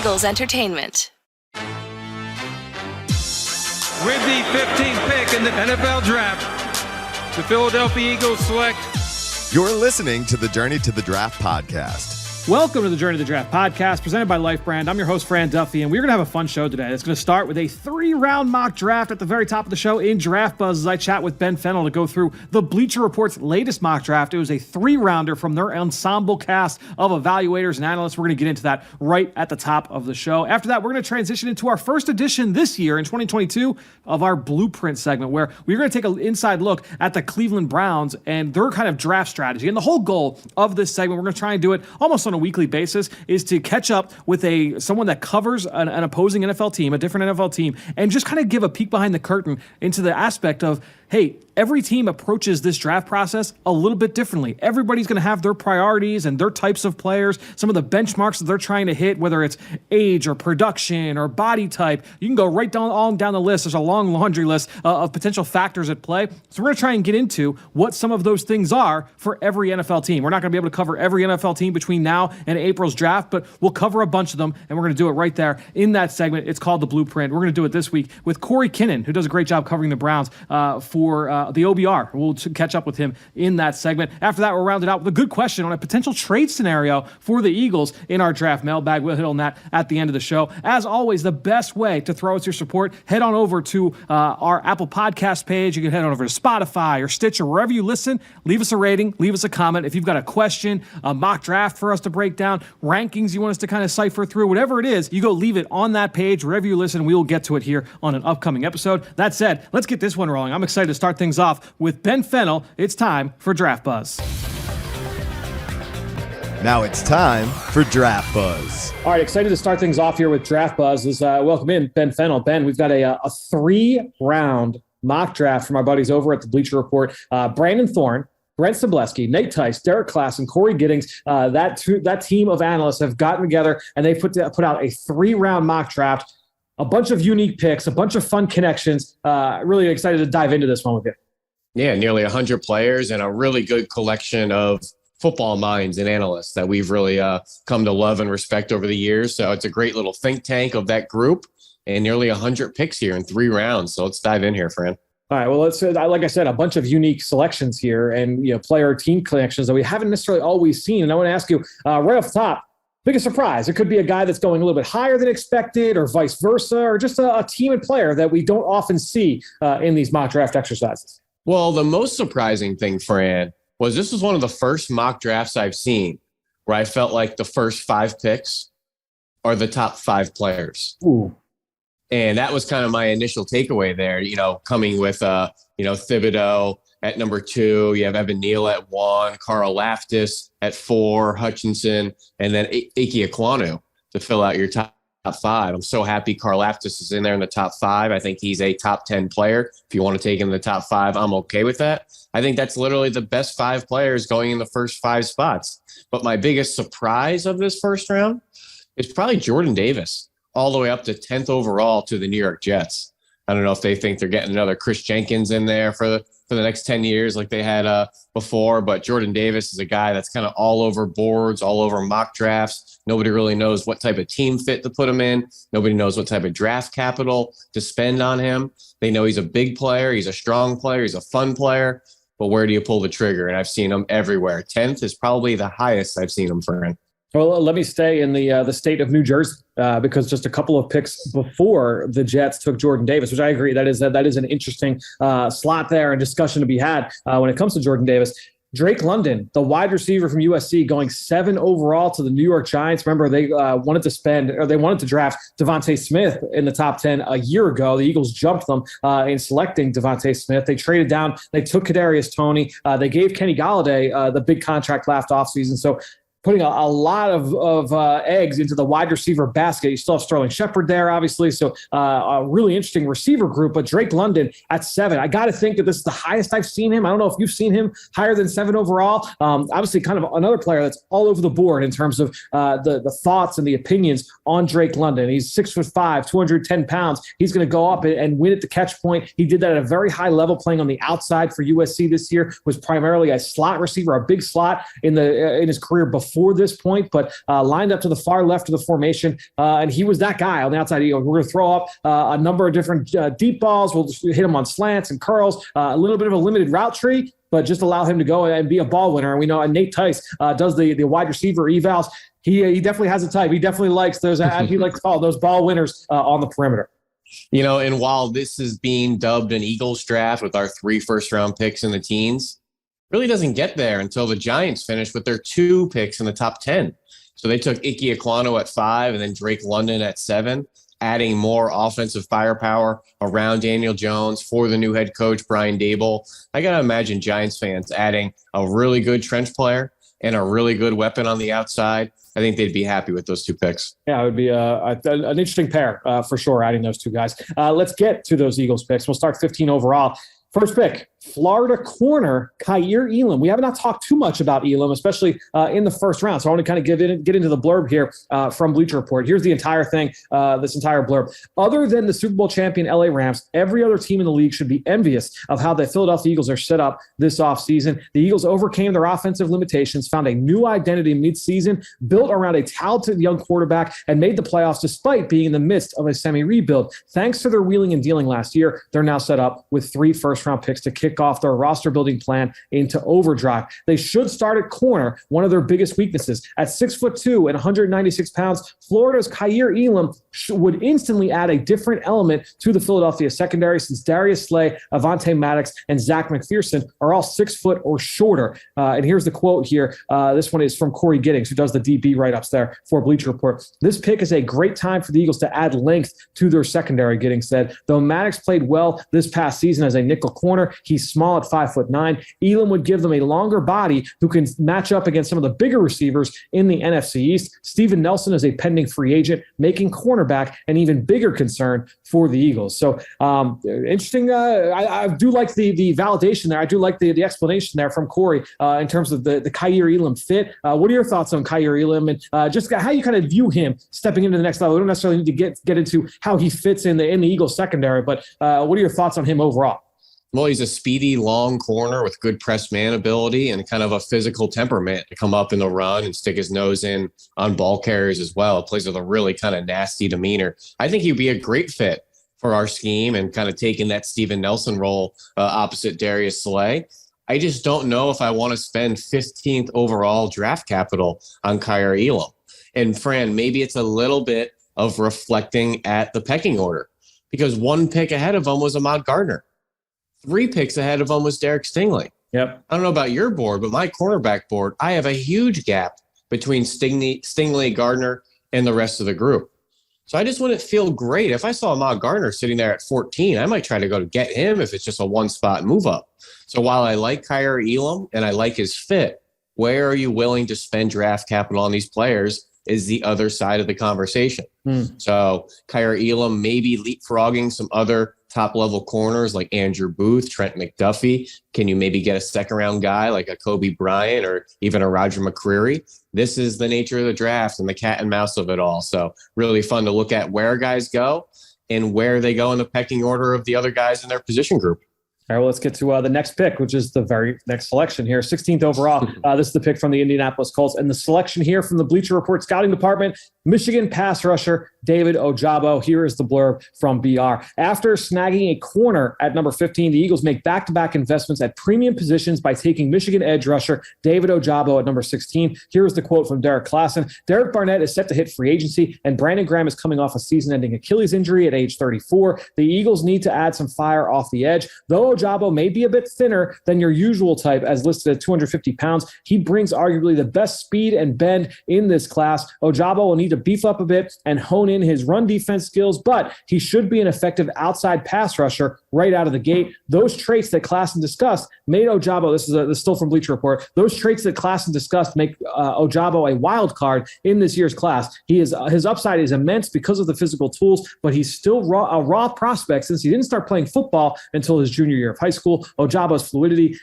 Eagles Entertainment. With the 15th pick in the NFL Draft, the Philadelphia Eagles select. You're listening to the Journey to the Draft podcast. Welcome to the Journey to the Draft podcast, presented by Life Brand. I'm your host, Fran Duffy, and we're going to have a fun show today. It's going to start with a 3-round mock draft at the very top of the show in Draft Buzz as I chat with Ben Fennell to go through the Bleacher Report's latest mock draft. It was a 3-rounder from their ensemble cast of evaluators and analysts. We're going to get into that right at the top of the show. After that, we're going to transition into our first edition this year in 2022 of our Blueprint segment, where we're going to take an inside look at the Cleveland Browns and their kind of draft strategy. And the whole goal of this segment, we're going to try and do it almost on a weekly basis, is to catch up with someone that covers an opposing NFL team, a different NFL team, and just kind of give a peek behind the curtain into the aspect of, hey, every team approaches this draft process a little bit differently. Everybody's going to have their priorities and their types of players, some of the benchmarks that they're trying to hit, whether it's age or production or body type. You can go right down the list. There's a long laundry list of potential factors at play. So we're going to try and get into what some of those things are for every NFL team. We're not going to be able to cover every NFL team between now and April's draft, but we'll cover a bunch of them, and we're going to do it right there in that segment. It's called The Blueprint. We're going to do it this week with Corey Kinnan, who does a great job covering the Browns for the OBR. We'll catch up with him in that segment. After that, we'll round it out with a good question on a potential trade scenario for the Eagles in our draft mailbag. We'll hit on that at the end of the show. As always, the best way to throw us your support, head on over to our Apple Podcast page. You can head on over to Spotify or Stitcher, wherever you listen. Leave us a rating, leave us a comment. If you've got a question, a mock draft for us to break down, rankings you want us to kind of cipher through, whatever it is, you go leave it on that page. Wherever you listen, we will get to it here on an upcoming episode. That said, let's get this one rolling. I'm excited to start things off with Ben Fennell. It's time for Draft Buzz. Now it's time for Draft Buzz. All right, excited to start things off here with Draft Buzz. Let's welcome in Ben Fennell. Ben, we've got a 3-round mock draft from our buddies over at the Bleacher Report. Brandon Thorne, Brent Sobleski, Nate Tice, Derek Klass, and Corey Giddings, that team of analysts have gotten together and they put out a 3-round mock draft. A bunch of unique picks, a bunch of fun connections. Really excited to dive into this one with you. Yeah, nearly 100 players and a really good collection of football minds and analysts that we've really come to love and respect over the years. So it's a great little think tank of that group and nearly 100 picks here in 3 rounds. So let's dive in here, Fran. All right. Well, let's like I said, a bunch of unique selections here and player team connections that we haven't necessarily always seen. And I want to ask you right off the top, biggest surprise. It could be a guy that's going a little bit higher than expected, or vice versa, or just a team and player that we don't often see in these mock draft exercises. Well, the most surprising thing, Fran, was this was one of the first mock drafts I've seen where I felt like the first 5 picks are the top 5 players. Ooh. And that was kind of my initial takeaway there, coming with, Thibodeau at number 2. You have Evan Neal at 1, Carl Laftis at 4, Hutchinson, and then Ike Ekwonu to fill out your top 5. I'm so happy Carl Laftis is in there in the top 5. I think he's a top 10 player. If you want to take him in the top 5, I'm okay with that. I think that's literally the best 5 players going in the first 5 spots. But my biggest surprise of this first round is probably Jordan Davis, all the way up to 10th overall to the New York Jets. I don't know if they think they're getting another Chris Jenkins in there for the next 10 years like they had before, but Jordan Davis is a guy that's kind of all over boards, all over mock drafts. Nobody really knows what type of team fit to put him in. Nobody knows what type of draft capital to spend on him. They know he's a big player. He's a strong player. He's a fun player. But where do you pull the trigger? And I've seen him everywhere. 10th is probably the highest I've seen him for. Well, let me stay in the state of New Jersey because just a couple of picks before the Jets took Jordan Davis, which I agree that is an interesting slot there and discussion to be had when it comes to Jordan Davis. Drake London, the wide receiver from USC, going 7 overall to the New York Giants. Remember, they wanted to draft Devontae Smith in the top 10 a year ago. The Eagles jumped them in selecting Devontae Smith. They traded down. They took Kadarius Toney. They gave Kenny Golladay the big contract last offseason. So putting a lot of eggs into the wide receiver basket. You still have Sterling Shepard there, obviously. So a really interesting receiver group. But Drake London at 7, I got to think that this is the highest I've seen him. I don't know if you've seen him higher than 7 overall. Obviously, kind of another player that's all over the board in terms of the thoughts and the opinions on Drake London. He's 6'5", 210 pounds. He's going to go up and win at the catch point. He did that at a very high level, playing on the outside for USC this year. Was primarily a slot receiver, a big slot in his career before before this point, but lined up to the far left of the formation. And he was that guy on the outside. We're going to throw up a number of different deep balls. We'll just hit him on slants and curls, a little bit of a limited route tree, but just allow him to go and be a ball winner. And we know Nate Tice does the wide receiver evals. He definitely has a type. He definitely likes those, as he likes to call those ball winners on the perimeter. And while this is being dubbed an Eagles draft with our 3 first-round picks in the teens, really doesn't get there until the Giants finish with their 2 picks in the top 10. So they took Ike Ekwonu at 5 and then Drake London at 7, adding more offensive firepower around Daniel Jones for the new head coach, Brian Dable. I got to imagine Giants fans adding a really good trench player and a really good weapon on the outside. I think they'd be happy with those 2 picks. Yeah, it would be an interesting pair for sure, adding those 2 guys. Let's get to those Eagles picks. We'll start 15 overall. First pick, Florida corner, Kaiir Elam. We have not talked too much about Elam, especially in the first round. So I want to kind of get into the blurb here from Bleacher Report. Here's the entire thing, this entire blurb. Other than the Super Bowl champion LA Rams, every other team in the league should be envious of how the Philadelphia Eagles are set up this offseason. The Eagles overcame their offensive limitations, found a new identity midseason, built around a talented young quarterback, and made the playoffs despite being in the midst of a semi-rebuild. Thanks to their wheeling and dealing last year, they're now set up with 3 first-round picks to kick off their roster building plan into overdrive. They should start at corner, one of their biggest weaknesses. At 6'2" and 196 pounds, Florida's Kaiir Elam would instantly add a different element to the Philadelphia secondary, since Darius Slay, Avonte Maddox, and Zach McPherson are all 6 foot or shorter. And here's the quote here. This one is from Corey Giddings, who does the DB write-ups there for Bleacher Report. This pick is a great time for the Eagles to add length to their secondary, Giddings said. Though Maddox played well this past season as a nickel corner, he's small at 5'9". Elam would give them a longer body who can match up against some of the bigger receivers in the NFC East. Steven Nelson is a pending free agent, making cornerback an even bigger concern for the Eagles. So interesting. I do like the validation there. I do like the explanation there from Corey in terms of the Kaiir Elam fit. What are your thoughts on Kaiir Elam and just how you kind of view him stepping into the next level? We don't necessarily need to get into how he fits in the Eagles secondary, but what are your thoughts on him overall? Well, he's a speedy, long corner with good press man ability and kind of a physical temperament to come up in the run and stick his nose in on ball carriers as well. Plays with a really kind of nasty demeanor. I think he'd be a great fit for our scheme and kind of taking that Steven Nelson role opposite Darius Slay. I just don't know if I want to spend 15th overall draft capital on Kaiir Elam. And Fran, maybe it's a little bit of reflecting at the pecking order, because 1 pick ahead of him was Ahmad Gardner. 3 picks ahead of him was Derek Stingley. Yep. I don't know about your board, but my cornerback board, I have a huge gap between Stingley, Gardner, and the rest of the group. So I just wouldn't feel great. If I saw Ahmad Gardner sitting there at 14, I might try to go to get him if it's just a 1-spot move up. So while I like Kaiir Elam and I like his fit, where are you willing to spend draft capital on these players is the other side of the conversation. So Kaiir Elam maybe leapfrogging some other top-level corners like Andrew Booth, Trent McDuffie. Can you maybe get a second-round guy like a Kobe Bryant or even a Roger McCreary? This is the nature of the draft and the cat and mouse of it all. So really fun to look at where guys go and where they go in the pecking order of the other guys in their position group. All right, well, let's get to the next pick, which is the very next selection here. 16th overall. This is the pick from the Indianapolis Colts. And the selection here from the Bleacher Report scouting department, Michigan pass rusher David Ojabo. Here is the blurb from BR. After snagging a corner at number 15, the Eagles make back-to-back investments at premium positions by taking Michigan edge rusher David Ojabo at number 16. Here is the quote from Derek Klassen. Derek Barnett is set to hit free agency, and Brandon Graham is coming off a season-ending Achilles injury at age 34. The Eagles need to add some fire off the edge. Though Ojabo may be a bit thinner than your usual type, as listed at 250 pounds, he brings arguably the best speed and bend in this class. Ojabo will need to beef up a bit and hone in his run defense skills, but he should be an effective outside pass rusher right out of the gate. Those traits that Klassen discussed made Ojabo, this is still from Bleacher Report, those traits that Klassen discussed make Ojabo a wild card in this year's class. His upside is immense because of the physical tools, but he's still a raw prospect since he didn't start playing football until his junior year of high school. Ojabo's fluidity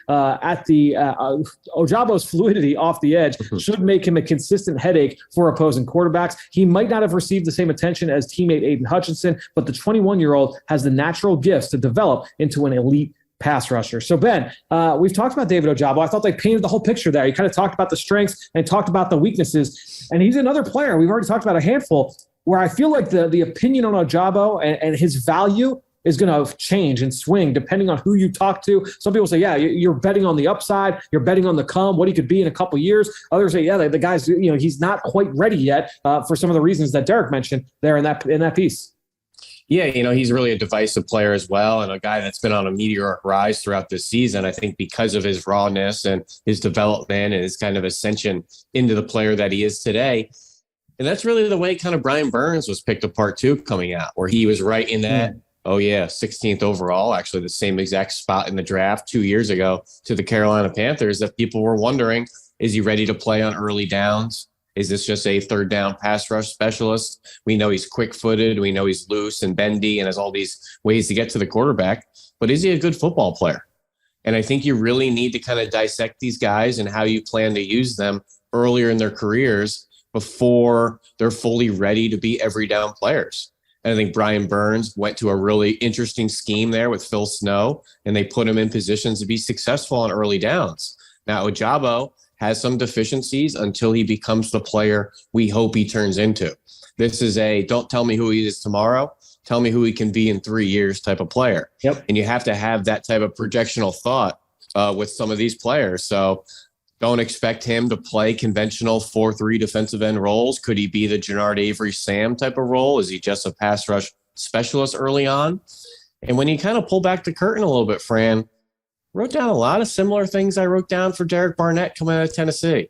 off the edge should make him a consistent headache for opposing quarterbacks. He might not have received the same attention as teammate Aiden Hutchinson, but the 21-year-old has the natural gifts to develop into an elite pass rusher. So, Ben, we've talked about David Ojabo. I thought they painted the whole picture there. You kind of talked about the strengths and talked about the weaknesses. And he's another player. We've already talked about a handful where I feel like the opinion on Ojabo and his value is going to change and swing depending on who you talk to. Some people say, yeah, you're betting on the upside. You're betting on the come, what he could be in a couple years. Others say, yeah, the guy's, he's not quite ready yet for some of the reasons that Derek mentioned there in that piece. Yeah, he's really a divisive player as well, and a guy that's been on a meteoric rise throughout this season, I think, because of his rawness and his development and his kind of ascension into the player that he is today. And that's really the way kind of Brian Burns was picked apart too, coming out, where he was right in that, 16th overall, actually the same exact spot in the draft 2 years ago to the Carolina Panthers, that people were wondering, is he ready to play on early downs? Is this just a third down pass rush specialist? We know he's quick-footed. We know he's loose and bendy and has all these ways to get to the quarterback. But is he a good football player? And I think you really need to kind of dissect these guys and how you plan to use them earlier in their careers before they're fully ready to be every down players. And I think Brian Burns went to a really interesting scheme there with Phil Snow, and they put him in positions to be successful on early downs. Now, Ojabo has some deficiencies until he becomes the player we hope he turns into. This is don't tell me who he is tomorrow, tell me who he can be in 3 years type of player. Yep. And you have to have that type of projectional thought with some of these players. So don't expect him to play conventional 4-3 defensive end roles. Could he be the Jannard Avery Sam type of role? Is he just a pass rush specialist early on? And when you kind of pull back the curtain a little bit, Fran, wrote down a lot of similar things I wrote down for Derek Barnett coming out of Tennessee.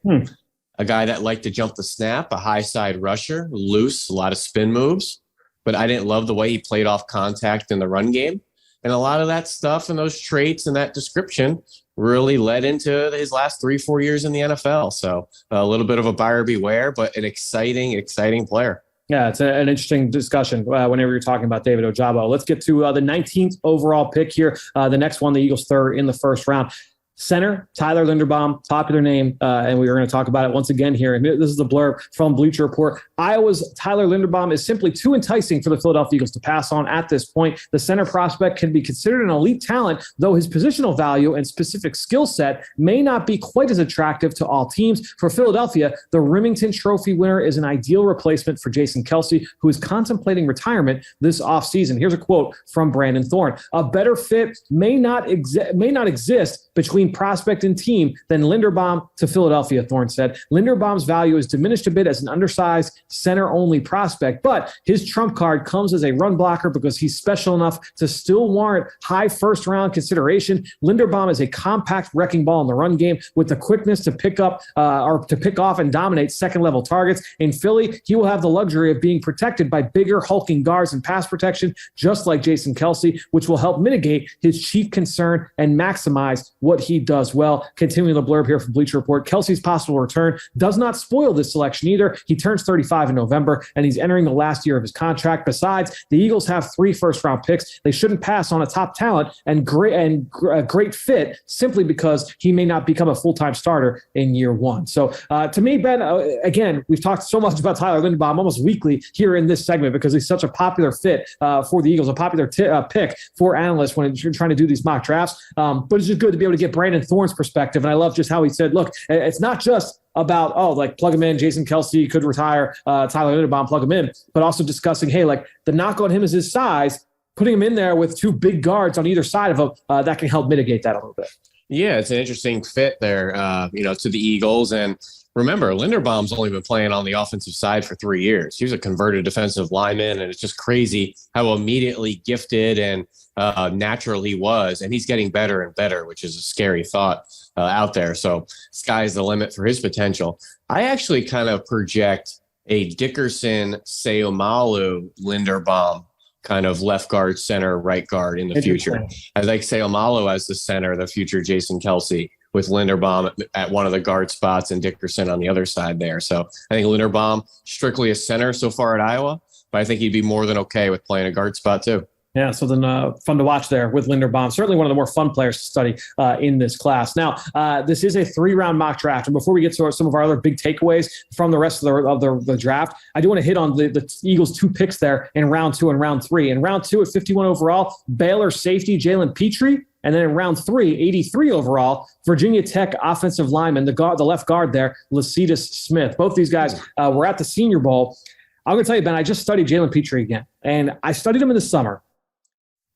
A guy that liked to jump the snap, a high side rusher, loose, a lot of spin moves. But I didn't love the way he played off contact in the run game. And a lot of that stuff and those traits and that description really led into his last 3-4 years in the NFL. So a little bit of a buyer beware, but an exciting player. Yeah, it's an interesting discussion whenever you're talking about David Ojabo. Let's get to the 19th overall pick here. The next one, the Eagles' third in the first round. Center, Tyler Linderbaum, popular name, and we are going to talk about it once again here. And this is the blurb from Bleacher Report. Iowa's Tyler Linderbaum is simply too enticing for the Philadelphia Eagles to pass on at this point. The center prospect can be considered an elite talent, though his positional value and specific skill set may not be quite as attractive to all teams. For Philadelphia, the Remington Trophy winner is an ideal replacement for Jason Kelce, who is contemplating retirement this offseason. Here's a quote from Brandon Thorne. A better fit may not exist between prospect and team than Linderbaum to Philadelphia, Thorne said. Linderbaum's value is diminished a bit as an undersized center-only prospect, but his trump card comes as a run blocker because he's special enough to still warrant high first-round consideration. Linderbaum is a compact wrecking ball in the run game with the quickness to pick up or to pick off and dominate second-level targets. In Philly, he will have the luxury of being protected by bigger, hulking guards and pass protection, just like Jason Kelce, which will help mitigate his chief concern and maximize what he does well. Continuing the blurb here from Bleacher Report, Kelce's possible return does not spoil this selection either. He turns 35 in November, and he's entering the last year of his contract. Besides, the Eagles have 3 first-round picks. They shouldn't pass on a top talent and great fit simply because he may not become a full-time starter in year 1. So to me, Ben, again, we've talked so much about Tyler Linderbaum almost weekly here in this segment because he's such a popular fit for the Eagles, a popular pick for analysts when you're trying to do these mock drafts. But it's just good to be able to get Brandon Thorne's perspective. And I love just how he said, look, it's not just about, plug him in, Jason Kelce could retire, Tyler Linderbaum, plug him in, but also discussing, hey, the knock on him is his size, putting him in there with 2 big guards on either side of him, that can help mitigate that a little bit. Yeah, it's an interesting fit there, to the Eagles. And remember, Linderbaum's only been playing on the offensive side for 3 years. He was a converted defensive lineman, and it's just crazy how immediately gifted and natural he was. And he's getting better and better, which is a scary thought out there. So sky's the limit for his potential. I actually kind of project a Dickerson, Seumalo, Linderbaum kind of left guard, center, right guard in the future. I like Seumalo as the center, the future Jason Kelce, with Linderbaum at one of the guard spots and Dickerson on the other side there. So I think Linderbaum strictly a center so far at Iowa, but I think he'd be more than okay with playing a guard spot too. Yeah, so then fun to watch there with Linderbaum. Certainly one of the more fun players to study in this class. Now, this is a 3-round mock draft. And before we get to some of our other big takeaways from the rest of the draft, I do want to hit on the Eagles' 2 picks there in round 2 and round 3. In round 2 at 51 overall, Baylor safety Jalen Petrie And then in round 3, 83 overall, Virginia Tech offensive lineman, the left guard there, Lecitus Smith. Both these guys were at the Senior Bowl. I'm going to tell you, Ben, I just studied Jalen Petrie again. And I studied him in the summer.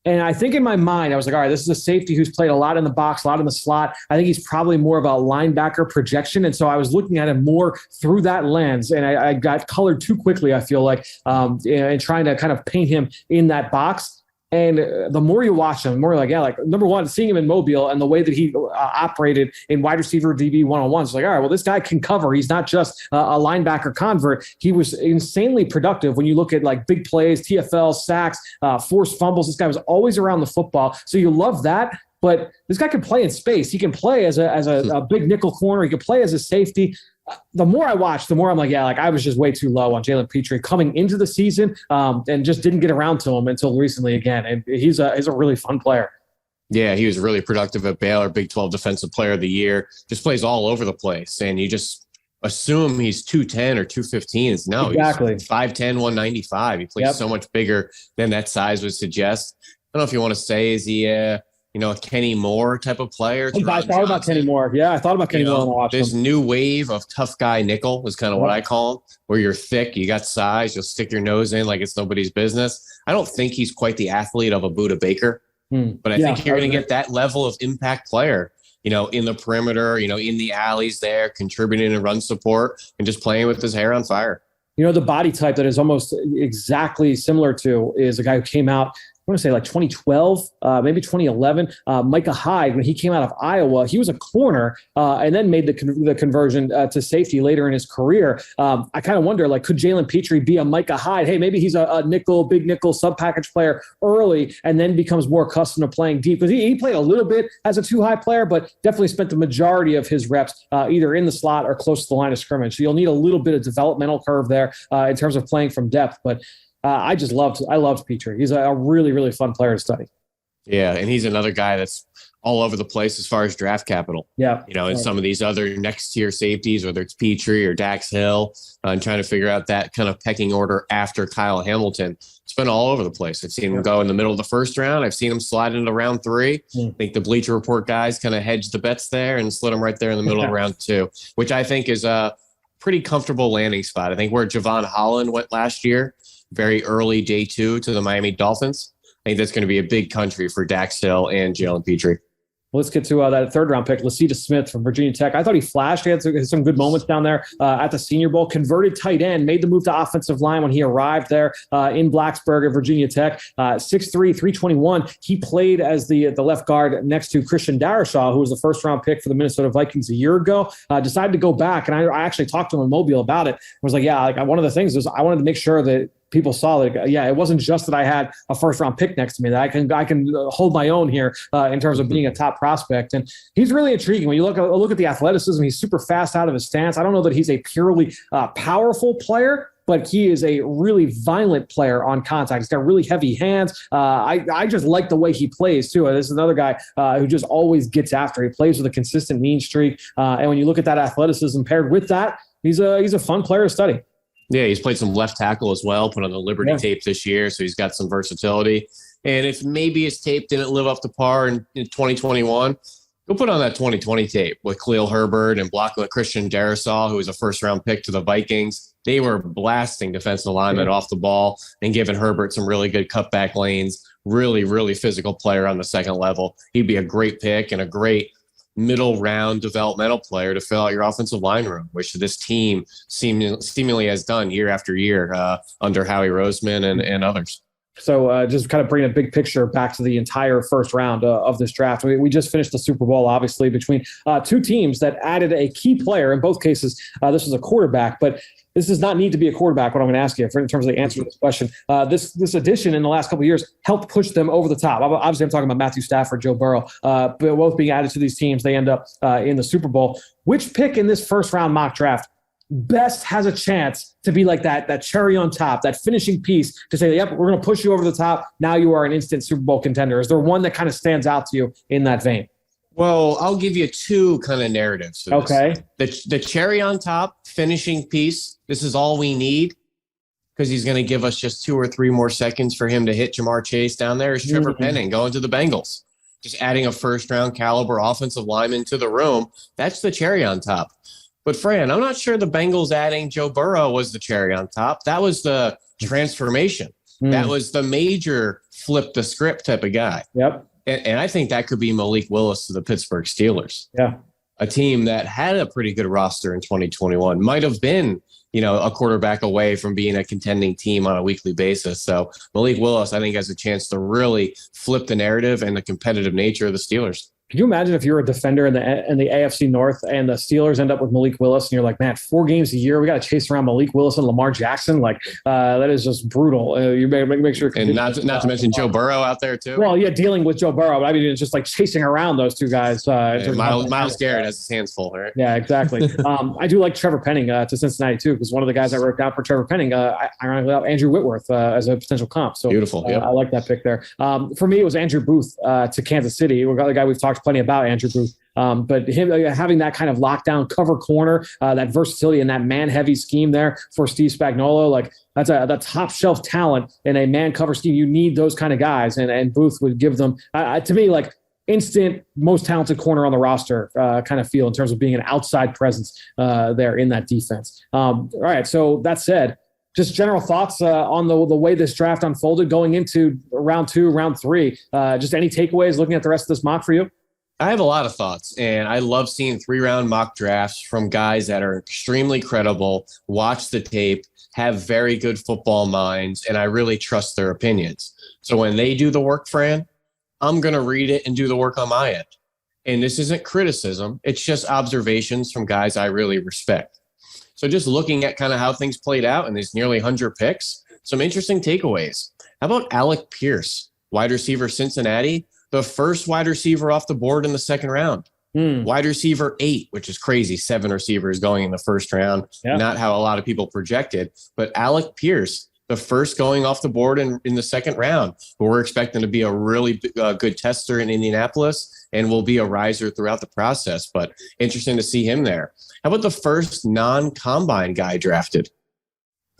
And I think in my mind, I was like, all right, this is a safety who's played a lot in the box, a lot in the slot. I think he's probably more of a linebacker projection. And so I was looking at him more through that lens. And I got colored too quickly, I feel like, and trying to kind of paint him in that box. And the more you watch him, the more you're like, yeah, like number one, seeing him in Mobile and the way that he operated in wide receiver DB one-on-ones, like, all right, well, this guy can cover. He's not just a linebacker convert. He was insanely productive when you look at like big plays, TFL, sacks, forced fumbles. This guy was always around the football. So you love that. But this guy can play in space. He can play as a big nickel corner. He can play as a safety. The more I watch, the more I'm like, yeah, like I was just way too low on Jalen Petrie coming into the season, and just didn't get around to him until recently again. And he's a really fun player. Yeah, he was really productive at Baylor, Big 12 Defensive Player of the Year. Just plays all over the place, and you just assume he's 210 or 215. It's no, exactly. He's 5'10", 195. He plays so much bigger than that size would suggest. I don't know if you want to say, is he a Kenny Moore type of player? I thought about Kenny Moore. Yeah, I thought about Kenny Moore when I watched this him. new wave of tough guy nickel is kind of what I call him, where you're thick, you got size, you'll stick your nose in like it's nobody's business. I don't think he's quite the athlete of a Buda Baker, but I think you're going to get that level of impact player, in the perimeter, in the alleys there, contributing to run support and just playing with his hair on fire. The body type that is almost exactly similar to is a guy who came out, I want to say like 2012, maybe 2011. Micah Hyde, when he came out of Iowa, he was a corner and then made the conversion to safety later in his career. I kind of wonder, like, could Jalen Petrie be a Micah Hyde? Hey, maybe he's a big nickel sub-package player early and then becomes more accustomed to playing deep. Because he played a little bit as a two-high player, but definitely spent the majority of his reps either in the slot or close to the line of scrimmage. So you'll need a little bit of developmental curve there in terms of playing from depth. But I loved Petrie. He's a really, really fun player to study. Yeah, and he's another guy that's all over the place as far as draft capital. Yeah. And some of these other next tier safeties, whether it's Petrie or Dax Hill, and trying to figure out that kind of pecking order after Kyle Hamilton. It's been all over the place. I've seen him go in the middle of the first round. I've seen him slide into round 3. I think the Bleacher Report guys kind of hedged the bets there and slid him right there in the middle of round 2, which I think is a pretty comfortable landing spot. I think where Javon Holland went last year, very early day 2 to the Miami Dolphins. I think that's going to be a big country for Dax Hill and Jalen Petrie. Let's get to that third round pick, Lecitus Smith from Virginia Tech. I thought he flashed. He had some good moments down there at the Senior Bowl. Converted tight end, made the move to offensive line when he arrived there in Blacksburg at Virginia Tech. 6'3", 321. He played as the left guard next to Christian Darrisaw, who was the first round pick for the Minnesota Vikings a year ago. Decided to go back, and I actually talked to him in Mobile about it. I was like, yeah, like one of the things is I wanted to make sure that people saw that, yeah, it wasn't just that I had a first round pick next to me, that I can hold my own here in terms of being a top prospect. And he's really intriguing. When you look at the athleticism, he's super fast out of his stance. I don't know that he's a purely powerful player, but he is a really violent player on contact. He's got really heavy hands. I just like the way he plays, too. This is another guy who just always gets after. He plays with a consistent mean streak. And when you look at that athleticism paired with that, he's a fun player to study. Yeah, he's played some left tackle as well, put on the Liberty tape this year, so he's got some versatility. And if maybe his tape didn't live up to par in 2021, go put on that 2020 tape with Khalil Herbert and blocking Christian Darrisaw, who was a first-round pick to the Vikings. They were blasting defensive linemen off the ball and giving Herbert some really good cutback lanes. Really, really physical player on the second level. He'd be a great pick and a great middle round developmental player to fill out your offensive line room, which this team seemingly has done year after year under Howie Roseman and others. So just kind of bringing a big picture back to the entire first round of this draft. We just finished the Super Bowl, obviously, between two teams that added a key player. In both cases, this was a quarterback, but this does not need to be a quarterback, what I'm going to ask you in terms of the answer to this question. This addition in the last couple of years helped push them over the top. Obviously, I'm talking about Matthew Stafford, Joe Burrow, but both being added to these teams, they end up in the Super Bowl. Which pick in this first round mock draft best has a chance to be like that cherry on top, that finishing piece to say, yep, we're going to push you over the top. Now you are an instant Super Bowl contender? Is there one that kind of stands out to you in that vein? Well, I'll give you two kind of narratives for this. Okay. The cherry on top finishing piece, this is all we need because he's going to give us just 2 or 3 more seconds for him to hit Jamar Chase down there, is Trevor Penning going to the Bengals. just adding a first-round caliber offensive lineman to the room, that's the cherry on top. But, Fran, I'm not sure the Bengals adding Joe Burrow was the cherry on top. That was the transformation. That was the major flip the script type of guy. Yep. And I think that could be Malik Willis to the Pittsburgh Steelers. Yeah. A team that had a pretty good roster in 2021, might have been, a quarterback away from being a contending team on a weekly basis. So Malik Willis, I think, has a chance to really flip the narrative and the competitive nature of the Steelers. Can you imagine if you were a defender in the AFC North and the Steelers end up with Malik Willis and you're like, man, 4 games a year, we got to chase around Malik Willis and Lamar Jackson? Like, that is just brutal. You make sure. And not to mention Joe Burrow out there too. Well, yeah, dealing with Joe Burrow, but I mean, it's just like chasing around those two guys. Myles Garrett has his hands full, right? Yeah, exactly. I do like Trevor Penning to Cincinnati too, because one of the guys I wrote down for Trevor Penning, ironically, Andrew Whitworth as a potential comp. So beautiful. Yep. I like that pick there. For me, it was Andrew Booth to Kansas City. We've got the guy we've talked plenty about, Andrew Booth. But him having that kind of lockdown cover corner, that versatility and that man-heavy scheme there for Steve Spagnuolo, like that's a top-shelf talent in a man-cover scheme. You need those kind of guys, and Booth would give them, to me, like instant most talented corner on the roster kind of feel in terms of being an outside presence there in that defense. All right, so that said, just general thoughts on the way this draft unfolded going into round 2, round 3. Just any takeaways looking at the rest of this mock for you? I have a lot of thoughts, and I love seeing 3-round mock drafts from guys that are extremely credible, watch the tape, have very good football minds, and I really trust their opinions. So when they do the work, Fran, I'm going to read it and do the work on my end. And this isn't criticism. It's just observations from guys I really respect. So just looking at kind of how things played out in these nearly 100 picks, some interesting takeaways. How about Alec Pierce, wide receiver, Cincinnati? The first wide receiver off the board in the second round. Wide receiver 8, which is crazy. 7 receivers going in the first round. Yeah. Not how a lot of people projected. But Alec Pierce, the first going off the board in the second round. We're expecting to be a really good tester in Indianapolis and will be a riser throughout the process. But interesting to see him there. How about the first non-combine guy drafted?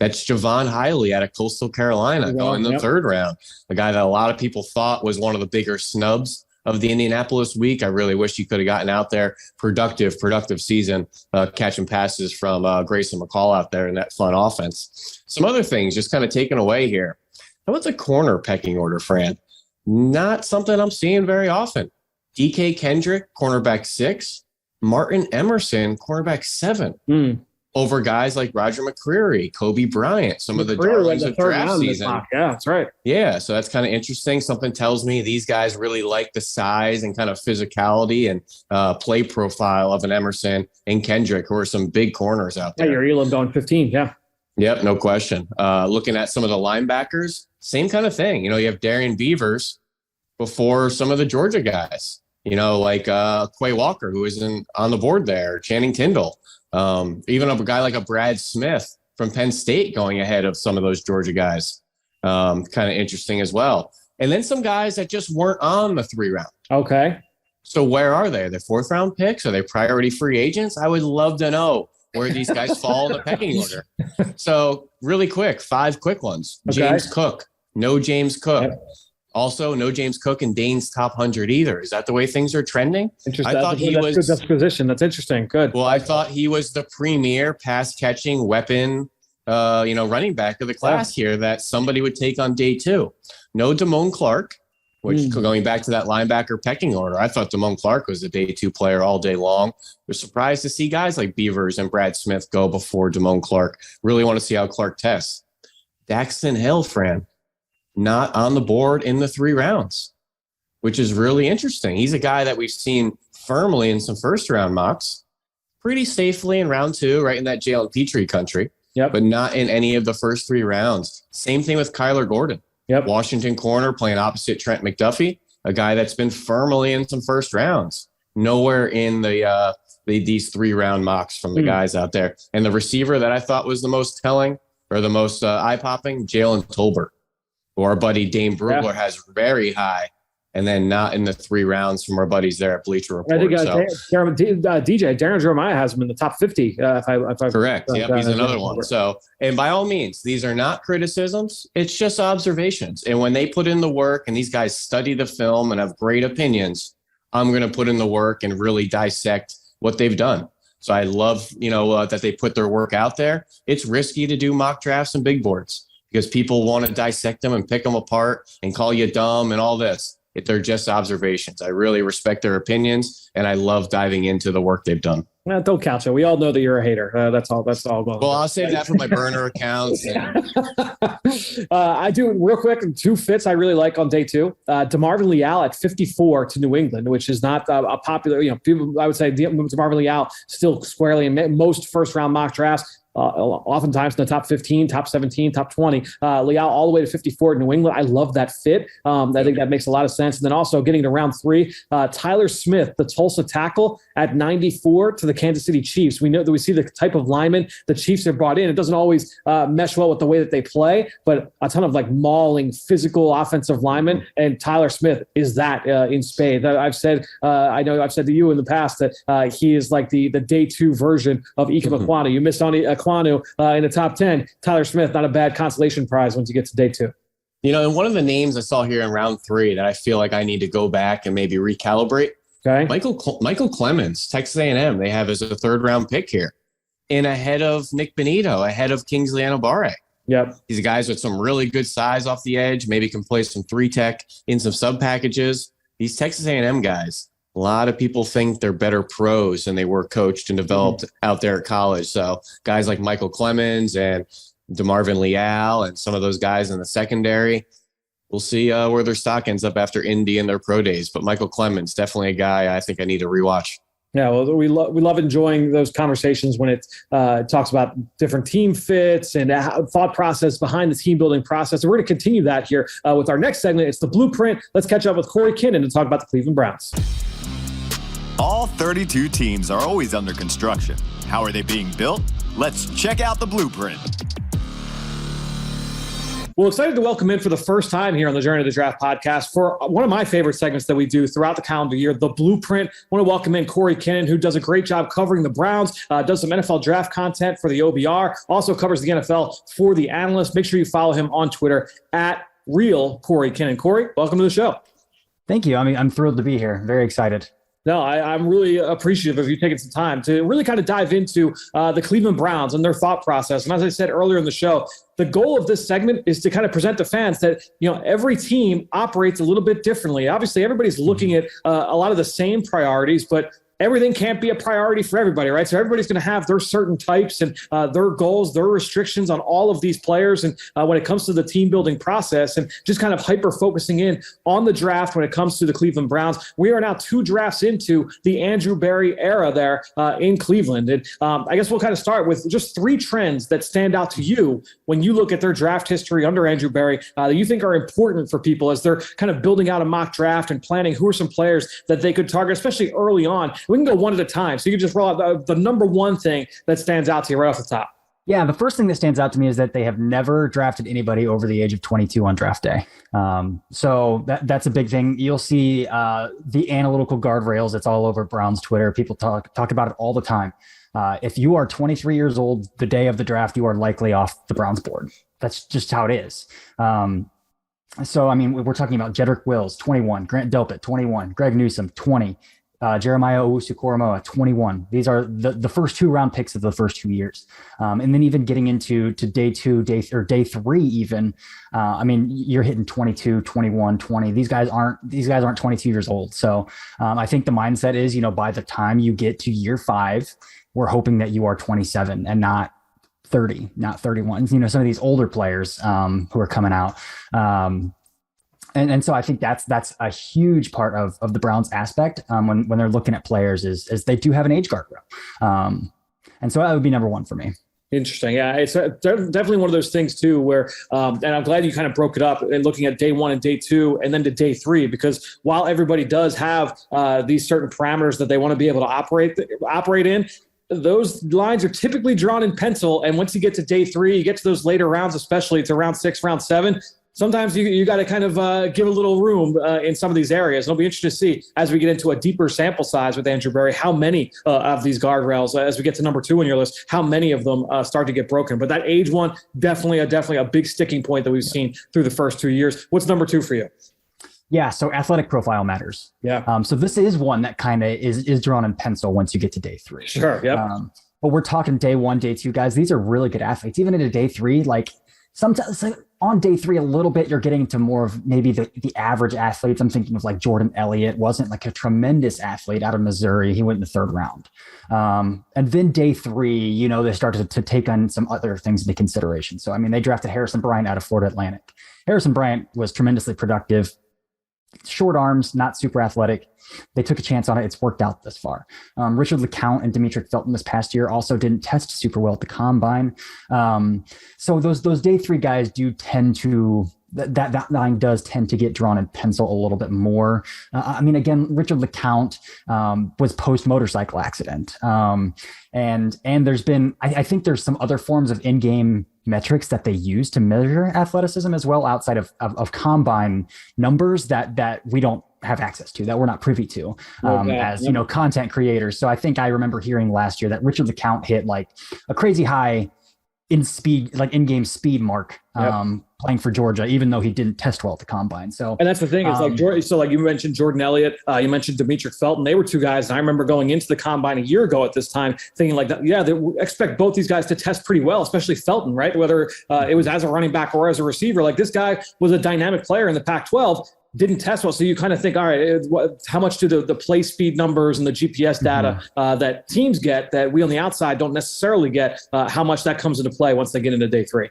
That's Javon Hiley out of Coastal Carolina going in the third round. A guy that a lot of people thought was one of the bigger snubs of the Indianapolis week. I really wish he could have gotten out there. Productive season, catching passes from Grayson McCall out there in that fun offense. Some other things just kind of taken away here. How about the corner pecking order, Fran? Not something I'm seeing very often. DK Kendrick, cornerback 6. Martin Emerson, cornerback 7. Over guys like Roger McCreary, Kobe Bryant, some of the darlings of draft season. Yeah, that's right. Yeah, so that's kind of interesting. Something tells me these guys really like the size and kind of physicality and play profile of an Emerson and Kendrick, who are some big corners out there. Yeah, your Elam going 15, yeah. Yep, no question. Looking at some of the linebackers, same kind of thing. You have Darian Beavers before some of the Georgia guys, like Quay Walker, who is on the board there, Channing Tindall. Even a guy like a Brad Smith from Penn State going ahead of some of those Georgia guys. Kind of interesting as well. And then some guys that just weren't on the 3 round. Okay. So where are they? Are they 4th round picks? Are they priority free agents? I would love to know where these guys fall in the pecking order. So really quick, 5 quick ones. Okay. James Cook. No James Cook. Yep. Also, no James Cook in Dane's top 100 either. Is that the way things are trending? Interesting. I thought he was good disposition. That's interesting. Good. Well, I thought he was the premier pass catching weapon, running back of the class here that somebody would take on day 2. No Damone Clark, which going back to that linebacker pecking order, I thought Damone Clark was a day 2 player all day long. Was surprised to see guys like Beavers and Brad Smith go before Damone Clark. Really want to see how Clark tests. Daxton Hill, Fran, not on the board in the 3 rounds, which is really interesting. He's a guy that we've seen firmly in some first-round mocks, pretty safely in round 2, right in that Jalen Petrie country, but not in any of the first 3 rounds. Same thing with Kyler Gordon. Washington corner playing opposite Trent McDuffie, a guy that's been firmly in some first rounds. Nowhere in these 3-round mocks from the guys out there. And the receiver that I thought was the most telling or the most eye-popping, Jalen Tolbert. Our buddy Dane Brugler has very high and then not in the 3 rounds from our buddies there at Bleacher Report. I think Darren Jeremiah has him in the top 50. Correct. Yep, he's another one. So, and by all means, these are not criticisms. It's just observations. And when they put in the work and these guys study the film and have great opinions, I'm going to put in the work and really dissect what they've done. So I love, that they put their work out there. It's risky to do mock drafts and big boards because people want to dissect them and pick them apart and call you dumb and all this. They're just observations. I really respect their opinions, and I love diving into the work they've done. Don't couch it. We all know that you're a hater. That's all. Well, I'll save that for my burner accounts. I do real quick. 2 fits I really like on day 2. DeMarvin Leal at 54 to New England, which is not a popular. People. I would say DeMarvin Leal still squarely in most first round mock drafts. Oftentimes in the top 15, top 17, top 20, Leal all the way to 54 in New England. I love that fit. I think that makes a lot of sense. And then also getting to round 3, Tyler Smith, the Tulsa tackle at 94 to the Kansas City Chiefs. We know that we see the type of linemen the Chiefs have brought in. It doesn't always mesh well with the way that they play, but a ton of mauling physical offensive linemen. And Tyler Smith is that in spades. I've said to you in the past that he is like the day 2 version of Ike Ekwonu. You missed on Ekwonu in the top 10. Tyler Smith, not a bad consolation prize once you get to day 2. And one of the names I saw here in round 3 that I feel like I need to go back and maybe recalibrate. Okay. Michael Clemens, Texas A&M, they have as a 3rd round pick here, and ahead of Nick Benito, ahead of Kingsley Anabare. Yep. These guys with some really good size off the edge, maybe can play some 3-tech in some sub packages. These Texas A&M guys, a lot of people think they're better pros than they were coached and developed out there at college. So guys like Michael Clemens and DeMarvin Leal and some of those guys in the secondary, we'll see where their stock ends up after Indy and their pro days. But Michael Clemens, definitely a guy I think I need to rewatch. Yeah, well, we love enjoying those conversations when it talks about different team fits and thought process behind the team building process. And we're going to continue that here with our next segment. It's the Blueprint. Let's catch up with Corey Kinnan to talk about the Cleveland Browns. All 32 teams are always under construction. How are they being built? Let's check out the blueprint. Well, excited to welcome in for the first time here on the Journey to the Draft podcast for one of my favorite segments that we do throughout the calendar year, the Blueprint. I want to welcome in Corey Kinnan, who does a great job covering the Browns, does some NFL draft content for the OBR, also covers the NFL for the Analyst. Make sure you follow him on Twitter at Real Corey Kinnan. Corey, welcome to the show. Thank you. I'm thrilled to be here. Very excited. No, I'm really appreciative of you taking some time to really kind of dive into the Cleveland Browns and their thought process. And as I said earlier in the show, the goal of this segment is to kind of present to fans that, every team operates a little bit differently. Obviously, everybody's looking at a lot of the same priorities, but everything can't be a priority for everybody, right? So everybody's going to have their certain types and their goals, their restrictions on all of these players. And when it comes to the team building process and just kind of hyper focusing in on the draft when it comes to the Cleveland Browns, we are now 2 drafts into the Andrew Berry era there in Cleveland. And I guess we'll kind of start with just 3 trends that stand out to you when you look at their draft history under Andrew Berry that you think are important for people as they're kind of building out a mock draft and planning who are some players that they could target, especially early on. We can go one at a time. So you can just roll out the number 1 thing that stands out to you right off the top. Yeah, the first thing that stands out to me is that they have never drafted anybody over the age of 22 on draft day. So that's a big thing. You'll see the analytical guardrails. It's all over Browns Twitter. People talk about it all the time. If you are 23 years old, the day of the draft, you are likely off the Browns board. That's just how it is. So, we're talking about Jedrick Wills, 21, Grant Delpit, 21, Greg Newsome, 20, Jeremiah Owusu-Koramoah, 21. These are the first 2 round picks of the first 2 years. And then even getting into day 2, day 3 even, you're hitting 22, 21, 20. These guys aren't 22 years old. So I think the mindset is, by the time you get to year 5, we're hoping that you are 27 and not 30, not 31. Some of these older players who are coming out. And so I think that's a huge part of the Browns aspect when they're looking at players is they do have an age guardrail. And so that would be number 1 for me. Interesting. Yeah, it's definitely one of those things too where, and I'm glad you kind of broke it up and looking at day 1 and day 2 and then to day 3, because while everybody does have these certain parameters that they want to be able to operate in, those lines are typically drawn in pencil. And once you get to day 3, you get to those later rounds, especially to round 6, round 7, sometimes you got to kind of give a little room in some of these areas. It'll be interesting to see as we get into a deeper sample size with Andrew Berry, how many of these guardrails, as we get to number 2 on your list, how many of them start to get broken. But that age one, definitely a big sticking point that we've seen through the first 2 years. What's number 2 for you? Yeah, so athletic profile matters. Yeah. So this is one that kind of is drawn in pencil once you get to day 3. Sure. Yep. But we're talking day 1, day 2 guys. These are really good athletes. Even into day 3, like sometimes on day 3, a little bit, you're getting to more of maybe the average athletes. I'm thinking of like Jordan Elliott, wasn't like a tremendous athlete out of Missouri. He went in the 3rd round. And then day 3, they started to take on some other things into consideration. So, I mean, they drafted Harrison Bryant out of Florida Atlantic. Harrison Bryant was tremendously productive. Short arms, not super athletic. They took a chance on it. It's worked out thus far. Richard LeCount and Demetric Felton this past year also didn't test super well at the combine. So those day 3 guys do tend to, that line does tend to get drawn in pencil a little bit more. I mean, again, Richard LeCount was post motorcycle accident. And there's been, I think there's some other forms of in-game metrics that they use to measure athleticism as well outside of combine numbers that we don't have access to, that we're not privy to as content creators. So I think I remember hearing last year that Richard LeCount hit like a crazy high in-game speed mark playing for Georgia, even though he didn't test well at the combine. So, and that's the thing is like you mentioned Jordan Elliott, you mentioned Demetric Felton. They were 2 guys, and I remember going into the combine a year ago at this time thinking like that. Yeah, they expect both these guys to test pretty well, especially Felton, right? Whether it was as a running back or as a receiver. Like this guy was a dynamic player in the Pac-12. Didn't test well. So you kind of think, all right, how much do the play speed numbers and the GPS data that teams get that we on the outside don't necessarily get, how much that comes into play once they get into day 3?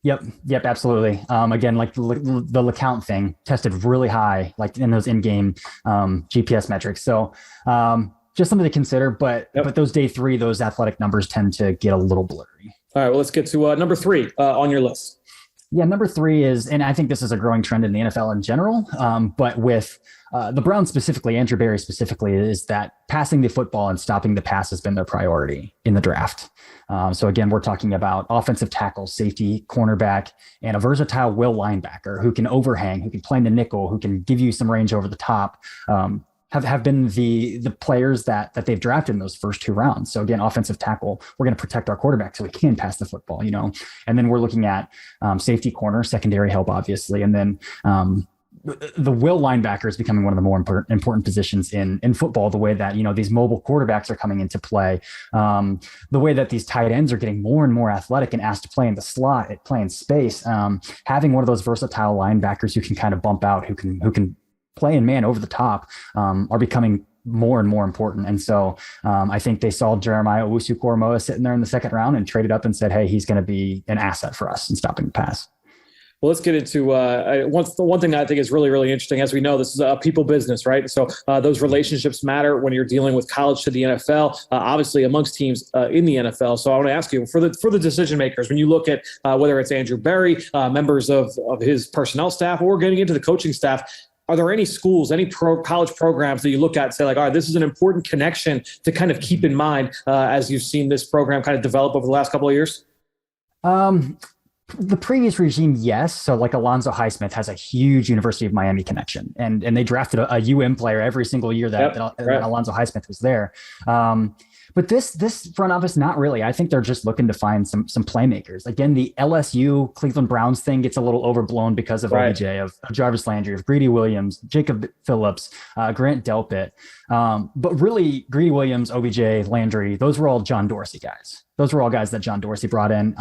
Yep, absolutely. Again, like the LeCount thing tested really high, like in those in-game GPS metrics. So just something to consider, but those day 3, those athletic numbers tend to get a little blurry. All right, well, let's get to number 3 on your list. Yeah, number 3 is, and I think this is a growing trend in the NFL in general, but with the Browns specifically, Andrew Berry specifically, is that passing the football and stopping the pass has been their priority in the draft. So again, we're talking about offensive tackle, safety, cornerback, and a versatile will linebacker who can overhang, who can play in the nickel, who can give you some range over the top. Have been the players that they've drafted in those first 2 rounds. So again, offensive tackle, we're going to protect our quarterback so we can pass the football, and then we're looking at safety, corner, secondary help, obviously. And then the will linebacker is becoming one of the more important positions in football, the way that, these mobile quarterbacks are coming into play, the way that these tight ends are getting more and more athletic and asked to play in the slot, play in space. Having one of those versatile linebackers who can kind of bump out, who can play in man over the top, are becoming more and more important. And so I think they saw Jeremiah Owusu-Koramoah sitting there in the 2nd round and traded up and said, hey, he's going to be an asset for us in stopping the pass. Well, let's get into one thing that I think is really, really interesting. As we know, this is a people business, right? So those relationships matter when you're dealing with college to the NFL, obviously amongst teams in the NFL. So I want to ask you, for the decision makers, when you look at whether it's Andrew Berry, members of his personnel staff, or getting into the coaching staff, are there any schools, any college programs that you look at and say like, all right, this is an important connection to kind of keep in mind as you've seen this program kind of develop over the last couple of years? The previous regime, yes. So like Alonzo Highsmith has a huge University of Miami connection, and they drafted a player every single year that Alonzo Highsmith was there. But this front office, not really. I think they're just looking to find some playmakers. Again, the LSU Cleveland Browns thing gets a little overblown because of OBJ, of Jarvis Landry, of Greedy Williams, Jacob Phillips, Grant Delpit. But really, Greedy Williams, OBJ, Landry, those were all John Dorsey guys. Those were all guys that John Dorsey brought in.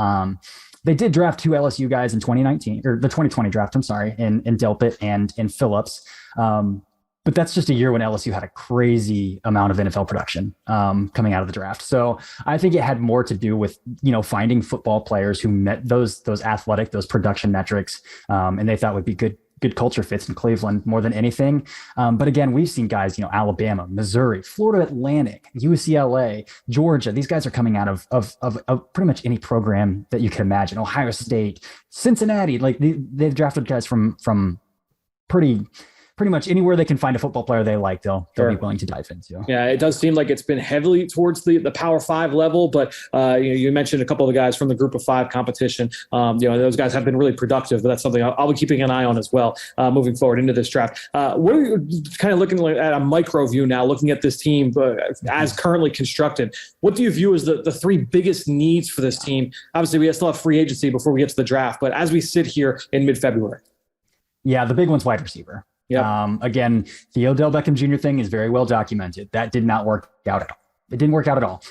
They did draft 2 LSU guys in 2019, or the 2020 draft, I'm sorry, in Delpit and in Phillips. But that's just a year when LSU had a crazy amount of NFL production coming out of the draft. So I think it had more to do with, finding football players who met those athletic, those production metrics, and they thought would be good culture fits in Cleveland more than anything. But again, we've seen guys, Alabama, Missouri, Florida Atlantic, UCLA, Georgia. These guys are coming out of pretty much any program that you can imagine. Ohio State, Cincinnati, like they've drafted guys from pretty pretty much anywhere they can find a football player they like, they'll be willing to dive into. Yeah, it does seem like it's been heavily towards the Power 5 level, but you mentioned a couple of the guys from the Group of 5 competition. Those guys have been really productive, but that's something I'll be keeping an eye on as well moving forward into this draft. What are you kind of looking at a micro view now, looking at this team as currently constructed? What do you view as the three biggest needs for this team? Obviously, we still have free agency before we get to the draft, but as we sit here in mid-February. Yeah, the big one's wide receiver. Yeah. Again, the Odell Beckham Jr. thing is very well documented. That did not work out at all. It didn't work out at all.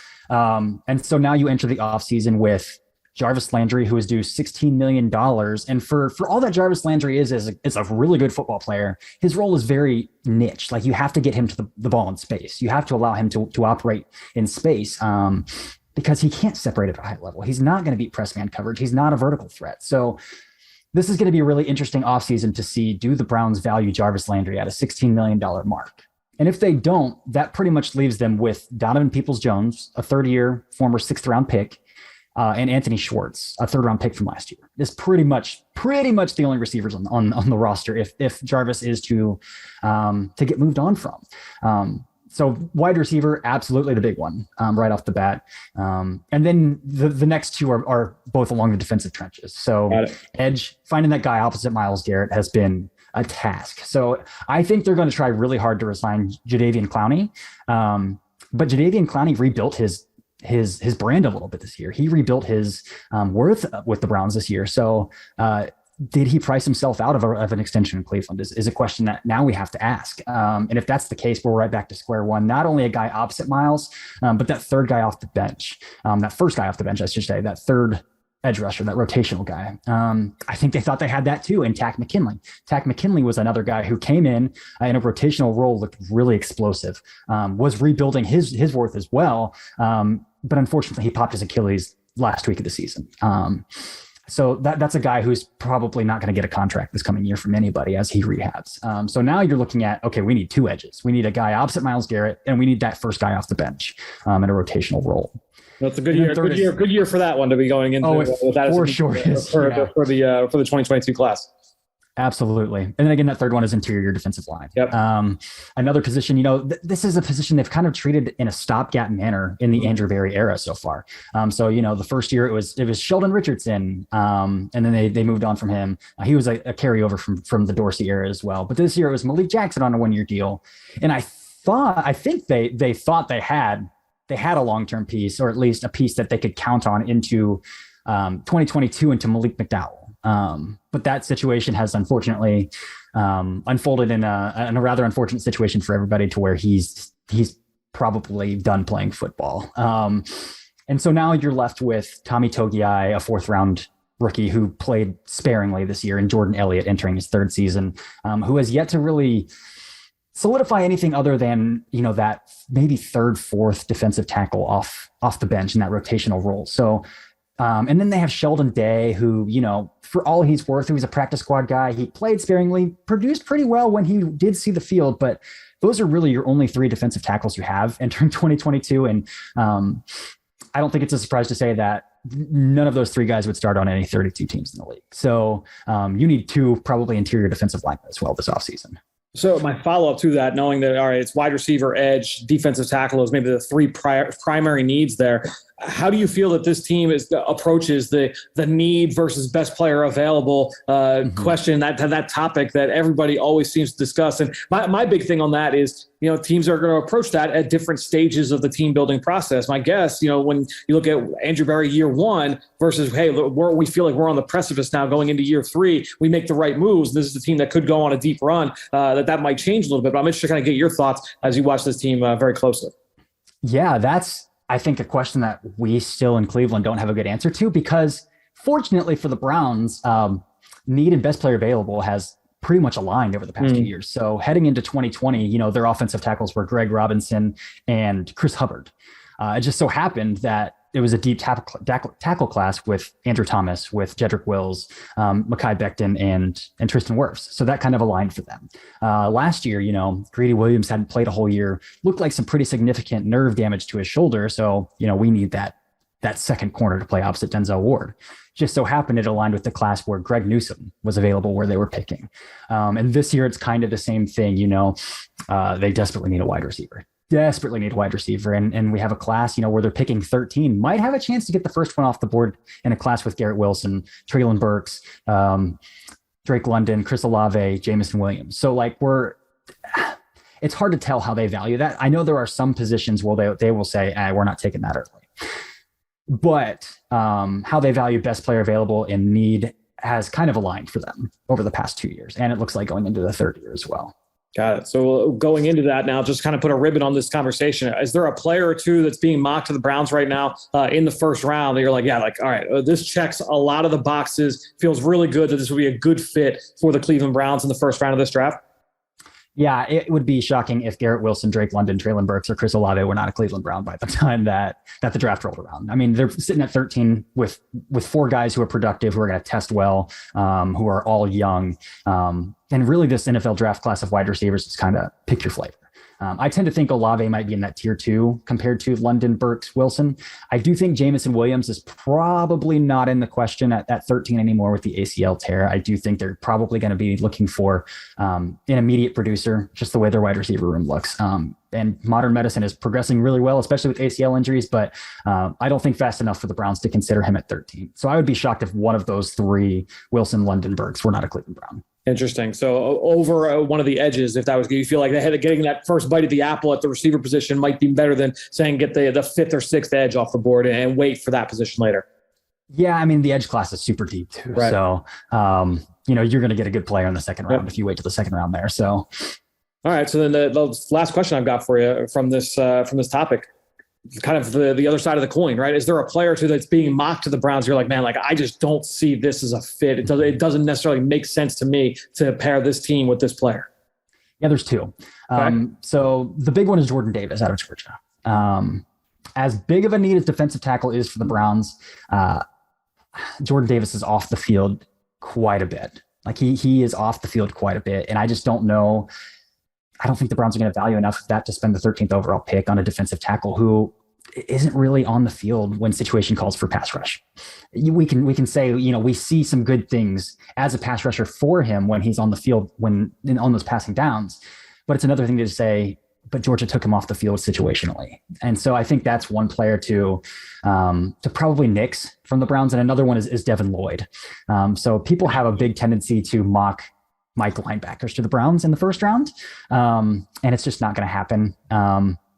And so now you enter the offseason with Jarvis Landry, who is due $16 million. And for all that Jarvis Landry is a really good football player, his role is very niche. Like, you have to get him to the ball in space. You have to allow him to operate in space because he can't separate at a high level. He's not going to beat press man coverage. He's not a vertical threat. So this is going to be a really interesting offseason to see, do the Browns value Jarvis Landry at a $16 million mark? And if they don't, that pretty much leaves them with Donovan Peoples-Jones, a third-year former sixth-round pick, and Anthony Schwartz, a third-round pick from last year. It's pretty much the only receivers on the roster if Jarvis is to get moved on from. So wide receiver, absolutely the big one right off the bat. And then the next two are both along the defensive trenches. So edge, finding that guy opposite Myles Garrett has been a task. So I think they're going to try really hard to resign Jadeveon Clowney. But Jadeveon Clowney rebuilt his brand a little bit this year. He rebuilt his worth with the Browns this year. So did he price himself out of an extension in Cleveland is a question that now we have to ask. And if that's the case, we're right back to square one. Not only a guy opposite Myles, but that third guy off the bench, that first guy off the bench, I should say, that third edge rusher, that rotational guy. I think they thought they had that too in Tack McKinley. Tack McKinley was another guy who came in a rotational role, looked really explosive, was rebuilding his worth as well. But unfortunately, he popped his Achilles last week of the season. So that's a guy who's probably not going to get a contract this coming year from anybody as he rehabs. So now you're looking at, okay, we need two edges. We need a guy opposite Myles Garrett, and we need that first guy off the bench in a rotational role. That's a good year. Good year for that one to be going into. For the 2022 class. Absolutely. And then again, that third one is interior defensive line. Yep. Another position, this is a position they've kind of treated in a stopgap manner in the Andrew Berry era so far. So, the first year it was Sheldon Richardson. And then they moved on from him. He was a carryover from the Dorsey era as well. But this year it was Malik Jackson on a 1-year deal. And I think they thought they had a long-term piece, or at least a piece that they could count on into 2022 into Malik McDowell. But that situation has unfortunately unfolded in a rather unfortunate situation for everybody, to where he's probably done playing football. And so now you're left with Tommy Togiai, a 4th-round rookie who played sparingly this year, and Jordan Elliott entering his 3rd season, who has yet to really solidify anything other than, that maybe 3rd, 4th defensive tackle off the bench in that rotational role. So, and then they have Sheldon Day, who, for all he's worth, who was a practice squad guy. He played sparingly, produced pretty well when he did see the field, but those are really your only 3 defensive tackles you have entering 2022. And I don't think it's a surprise to say that none of those 3 guys would start on any 32 teams in the league. So you need 2 probably interior defensive linemen as well this offseason. So my follow-up to that, knowing that, all right, it's wide receiver, edge, defensive tackle is maybe the 3 primary needs there. How do you feel that this team approaches the need versus best player available question, that topic that everybody always seems to discuss? And my big thing on that is, teams are going to approach that at different stages of the team building process. My guess, when you look at Andrew Berry year 1 versus, hey, we feel like we're on the precipice now going into year 3, we make the right moves. This is a team that could go on a deep run, that might change a little bit. But I'm interested to kind of get your thoughts as you watch this team very closely. Yeah, that's, I think, a question that we still in Cleveland don't have a good answer to, because fortunately for the Browns, need and best player available has pretty much aligned over the past 2 years. So heading into 2020, their offensive tackles were Greg Robinson and Chris Hubbard. It just so happened that it was a deep tackle class with Andrew Thomas, with Jedrick Wills, Mekhi Becton, and Tristan Wirfs. So that kind of aligned for them. Last year, Greedy Williams hadn't played a whole year, looked like some pretty significant nerve damage to his shoulder. So, we need that that second corner to play opposite Denzel Ward. Just so happened it aligned with the class where Greg Newsome was available, where they were picking. And this year, it's kind of the same thing. They desperately need a wide receiver. And we have a class, where they're picking 13, might have a chance to get the first one off the board in a class with Garrett Wilson, Treylon Burks, Drake London, Chris Olave, Jamison Williams. So it's hard to tell how they value that. I know there are some positions where they will say, we're not taking that early. But how they value best player available in need has kind of aligned for them over the past 2 years. And it looks like going into the third year as well. Got it. So going into that now, just kind of put a ribbon on this conversation. Is there a player or two that's being mocked to the Browns right now in the first round that you're like, all right, this checks a lot of the boxes, feels really good that this would be a good fit for the Cleveland Browns in the first round of this draft? Yeah, it would be shocking if Garrett Wilson, Drake London, Treylon Burks, or Chris Olave were not a Cleveland Brown by the time that the draft rolled around. I mean, they're sitting at 13 with 4 guys who are productive, who are going to test well, who are all young. And really, this NFL draft class of wide receivers is kind of pick your flavor. I tend to think Olave might be in that tier 2 compared to London, Burks, Wilson. I do think Jamison Williams is probably not in the question at 13 anymore with the ACL tear. I do think they're probably going to be looking for an immediate producer, just the way their wide receiver room looks. And modern medicine is progressing really well, especially with ACL injuries, but I don't think fast enough for the Browns to consider him at 13. So I would be shocked if one of those 3, Wilson, London, Burks, were not a Cleveland Brown. Interesting. So over one of the edges, if that was, you feel like they had getting that first bite of the apple at the receiver position might be better than saying get the 5th or 6th edge off the board and wait for that position later. Yeah, I mean, the edge class is super deep too. Right. So, you're going to get a the player in the second round if you wait till the second round there. So, all right. So then the last question I've got for you from this topic, kind of the other side of the coin, right? Is there a player or two that's being mocked to the Browns? You're like, man, I just don't see this as a fit. It doesn't necessarily make sense to me to pair this team with this player. Yeah, there's 2. Okay. So the big one is Jordan Davis out of Georgia. As big of a need as defensive tackle is for the Browns, Jordan Davis is off the field quite a bit. He is off the field quite a bit. And I just don't know. I don't think the Browns are going to value enough of that to spend the 13th overall pick on a defensive tackle who isn't really on the field when situation calls for pass rush. We can say, we see some good things as a pass rusher for him when he's on the field, on those passing downs, but it's another thing to say, but Georgia took him off the field situationally. And so I think that's one player to probably nix from the Browns. And another one is Devin Lloyd. So people have a big tendency to mock Mike linebackers to the Browns in the first round. And it's just not going to happen.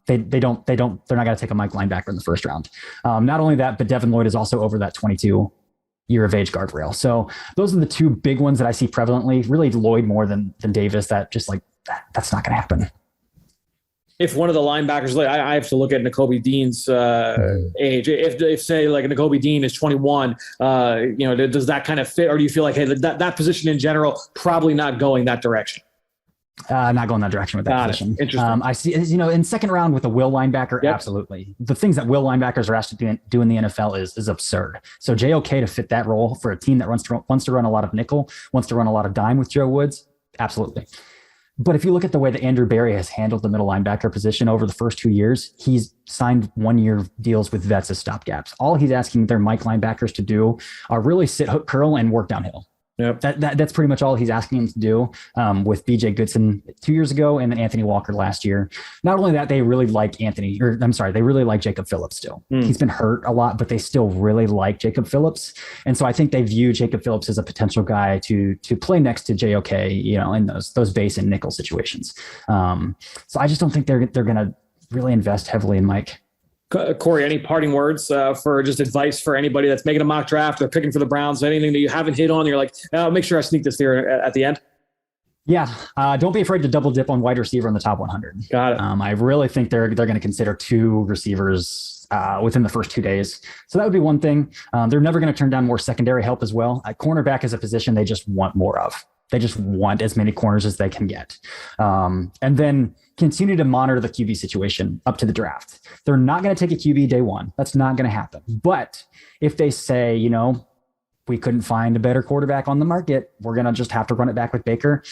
They're not going to take a Mike linebacker in the first round. Not only that, but Devin Lloyd is also over that 22 year of age guardrail. So those are the 2 big ones that I see prevalently, really Lloyd more than Davis. That just that's not going to happen. If one of the linebackers, I have to look at Nakobe Dean's age. If say Nakobe Dean is 21, does that kind of fit, or do you feel like, hey, that position in general probably not going that direction? Not going that direction with that position. Interesting. I see, in second round with a will linebacker, absolutely. The things that will linebackers are asked to do in the NFL is absurd. So JOK to fit that role for a team that wants to run a lot of nickel, wants to run a lot of dime with Joe Woods, absolutely. But if you look at the way that Andrew Berry has handled the middle linebacker position over the first 2 years, he's signed 1-year deals with vets as stopgaps. All he's asking their Mike linebackers to do are really sit, hook, curl, and work downhill. Yep. That's pretty much all he's asking him to do with BJ Goodson 2 years ago and then Anthony Walker last year. Not only that, they really like they really like Jacob Phillips still. He's been hurt a lot, but they still really like Jacob Phillips. And so I think they view Jacob Phillips as a potential guy to play next to JOK, in those base and nickel situations. So I just don't think they're going to really invest heavily in Mike. Corey, any parting words for just advice for anybody that's making a mock draft or picking for the Browns? Anything that you haven't hit on? You're like, make sure I sneak this there at the end. Yeah, don't be afraid to double dip on wide receiver in the top 100. Got it. I really think they're going to consider 2 receivers within the first 2 days. So that would be one thing. They're never going to turn down more secondary help as well. Cornerback is a position they just want more of. They just want as many corners as they can get. And then continue to monitor the QB situation up to the draft. They're not going to take a QB day one. That's not going to happen. But if they say, we couldn't find a better quarterback on the market, we're going to just have to run it back with Baker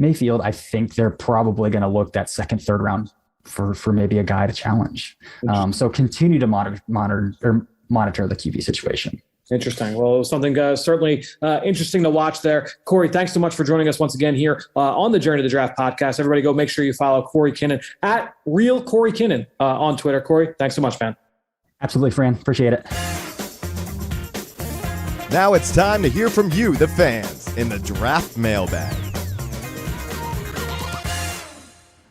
Mayfield, I think they're probably going to look that second, third round for maybe a guy to challenge. So continue to monitor monitor the QB situation. Interesting. Well, it was something certainly interesting to watch there. Corey, thanks so much for joining us once again here on the Journey to the Draft podcast. Everybody go make sure you follow Corey Kinnan at Real Corey Kinnan on Twitter. Corey, thanks so much, man. Absolutely, Fran. Appreciate it. Now it's time to hear from you, the fans, in the draft mailbag.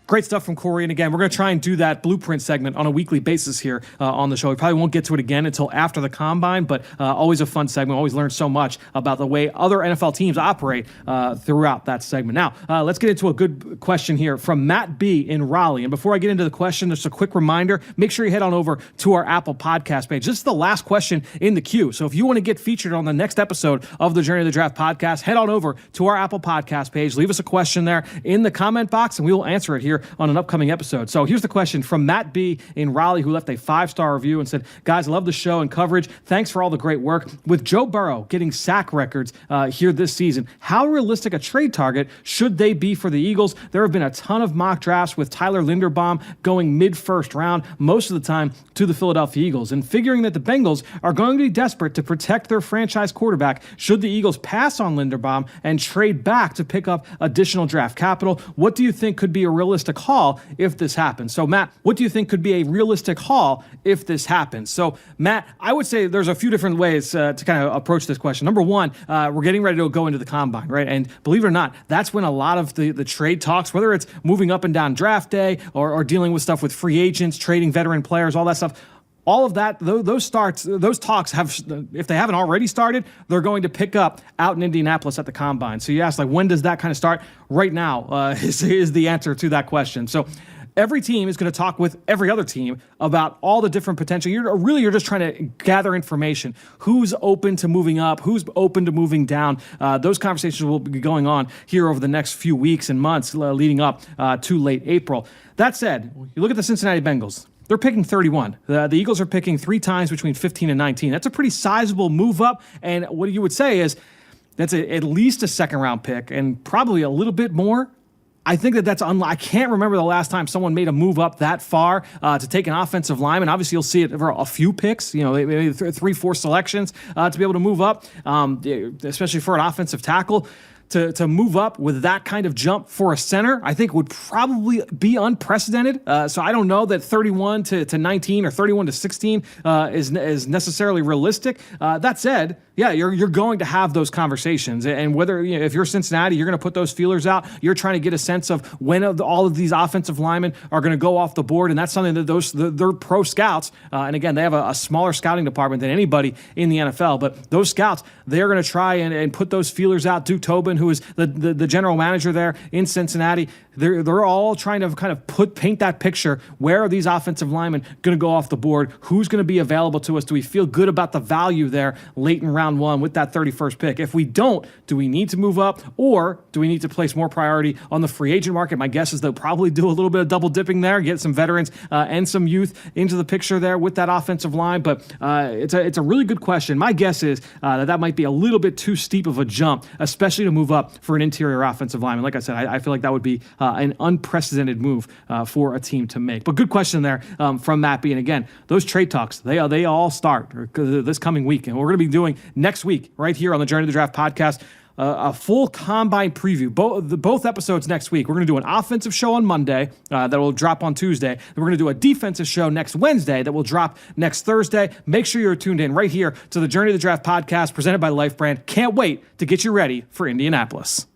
Great stuff from Corey. And again, we're going to try and do that blueprint segment on a weekly basis here on the show. We probably won't get to it again until after the combine, but always a fun segment. Always learn so much about the way other NFL teams operate throughout that segment. Now, let's get into a good question here from Matt B. in Raleigh. And before I get into the question, just a quick reminder, make sure you head on over to our Apple podcast page. This is the last question in the queue. So if you want to get featured on the next episode of the Journey to the Draft podcast, head on over to our Apple podcast page. Leave us a question there in the comment box, and we will answer it here on an upcoming episode. So here's the question from Matt B. in Raleigh, who left a 5-star review and said, guys, I love the show and coverage. Thanks for all the great work. With Joe Burrow getting sack records here this season, how realistic a trade target should they be for the Eagles? There have been a ton of mock drafts with Tyler Linderbaum going mid-first round, most of the time to the Philadelphia Eagles. And figuring that the Bengals are going to be desperate to protect their franchise quarterback, should the Eagles pass on Linderbaum and trade back to pick up additional draft capital? What do you think could be a realistic haul if this happens? So Matt, what do you think could be a realistic haul if this happens? So Matt, I would say there's a few different ways to kind of approach this question. Number one, we're getting ready to go into the combine, right? And believe it or not, that's when a lot of the trade talks, whether it's moving up and down draft day or dealing with stuff with free agents, trading veteran players, all that stuff, all of that, those talks have, if they haven't already started, they're going to pick up out in Indianapolis at the combine. So you ask, like, when does that kind of start? Right now is the answer to that question. So every team is going to talk with every other team about all the different potential. You're just trying to gather information. Who's open to moving up? Who's open to moving down? Those conversations will be going on here over the next few weeks and months leading up to late April. That said, you look at the Cincinnati Bengals. They're picking 31. The Eagles are picking 3 times between 15 and 19. That's a pretty sizable move up. And what you would say is that's at least a second-round pick and probably a little bit more. I think that's I can't remember the last time someone made a move up that far to take an offensive lineman. Obviously, you'll see it for a few picks, maybe 3-4 selections to be able to move up, especially for an offensive tackle. To move up with that kind of jump for a center, I think would probably be unprecedented. So I don't know that 31 to 19 or 31 to 16 is necessarily realistic. That said, yeah, you're going to have those conversations, and whether if you're Cincinnati, you're going to put those feelers out. You're trying to get a sense of when all of these offensive linemen are going to go off the board, and that's something that they're pro scouts. And again, they have a smaller scouting department than anybody in the NFL, but those scouts, they're going to try and put those feelers out. Duke Tobin, who is the general manager there in Cincinnati, they're all trying to kind of paint that picture. Where are these offensive linemen going to go off the board? Who's going to be available to us? Do we feel good about the value there late in round one with that 31st pick? If we don't, do we need to move up, or do we need to place more priority on the free agent market? My guess is they'll probably do a little bit of double dipping there, get some veterans and some youth into the picture there with that offensive line. But it's a really good question. My guess is that might be a little bit too steep of a jump, especially to move up for an interior offensive lineman. Like I said, I feel like that would be an unprecedented move for a team to make. But good question there from Matt B. And again, those trade talks, they all start this coming week. And we're going to be doing next week right here on the Journey to the Draft podcast, a full combine preview. Both episodes next week. We're going to do an offensive show on Monday that will drop on Tuesday. Then we're going to do a defensive show next Wednesday that will drop next Thursday. Make sure you're tuned in right here to the Journey to the Draft podcast presented by Life Brand. Can't wait to get you ready for Indianapolis.